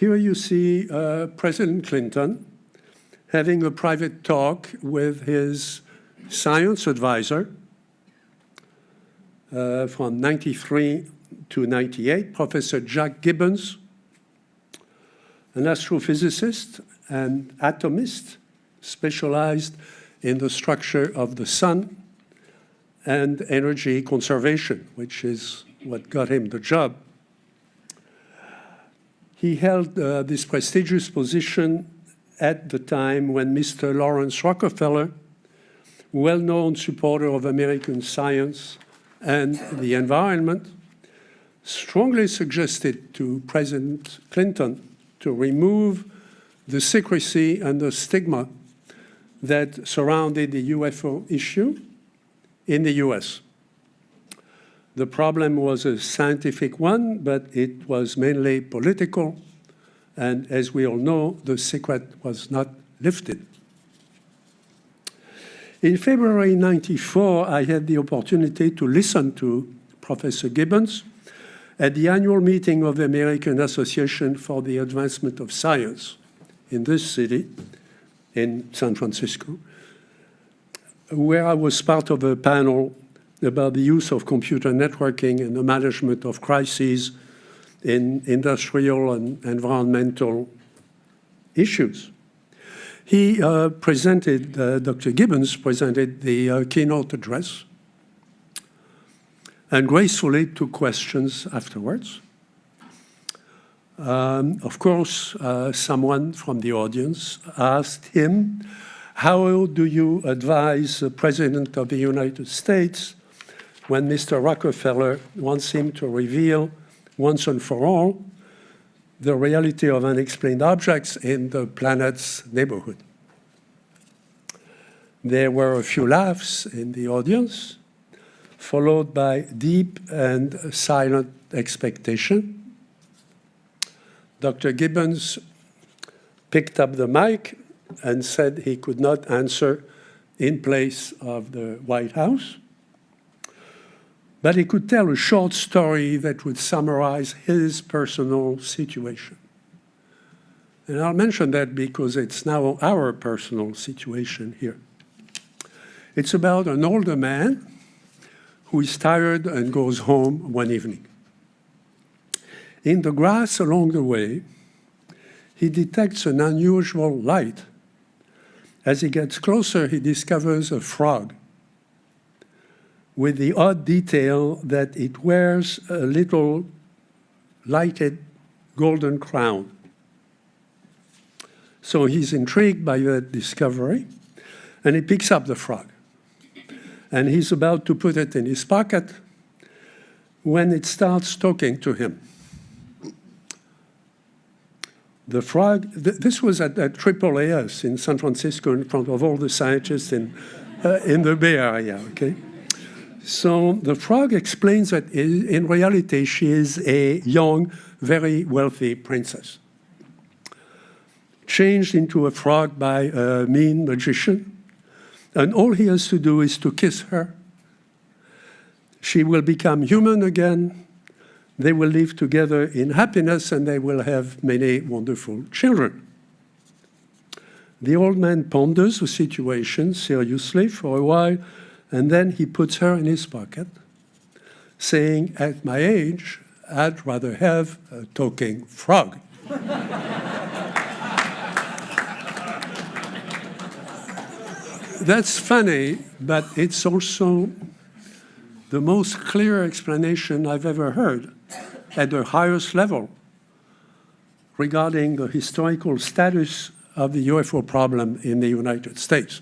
Here you see President Clinton having a private talk with his science advisor from 93 to 98, Professor Jack Gibbons, an astrophysicist and atomist specialized in the structure of the sun and energy conservation, which is what got him the job. He held this prestigious position at the time when Mr. Lawrence Rockefeller, well-known supporter of American science and the environment, strongly suggested to President Clinton to remove the secrecy and the stigma that surrounded the UFO issue in the US. The problem was a scientific one, but it was mainly political, and as we all know, the secret was not lifted. In February '94, I had the opportunity to listen to Professor Gibbons at the annual meeting of the American Association for the Advancement of Science in this city, in San Francisco, where I was part of a panel about the use of computer networking and the management of crises in industrial and environmental issues. He Dr. Gibbons presented the keynote address and gracefully took questions afterwards. Of course, someone from the audience asked him, how do you advise the President of the United States when Mr. Rockefeller wants him to reveal once and for all the reality of unexplained objects in the planet's neighborhood? There were a few laughs in the audience, followed by deep and silent expectation. Dr. Gibbons picked up the mic and said he could not answer in place of the White House, but he could tell a short story that would summarize his personal situation. And I'll mention that because it's now our personal situation here. It's about an older man who is tired and goes home one evening. In the grass along the way, he detects an unusual light. As he gets closer, he discovers a frog with the odd detail that it wears a little lighted golden crown. So he's intrigued by that discovery, and he picks up the frog. And he's about to put it in his pocket when it starts talking to him. The frog, this was at AAAS in San Francisco in front of all the scientists in the Bay Area, okay? So the frog explains that in reality, she is a young, very wealthy princess, changed into a frog by a mean magician, and all he has to do is to kiss her. She will become human again. They will live together in happiness, and they will have many wonderful children. The old man ponders the situation seriously for a while, and then he puts her in his pocket, saying, at my age, I'd rather have a talking frog. That's funny, but it's also the most clear explanation I've ever heard at the highest level regarding the historical status of the UFO problem in the United States.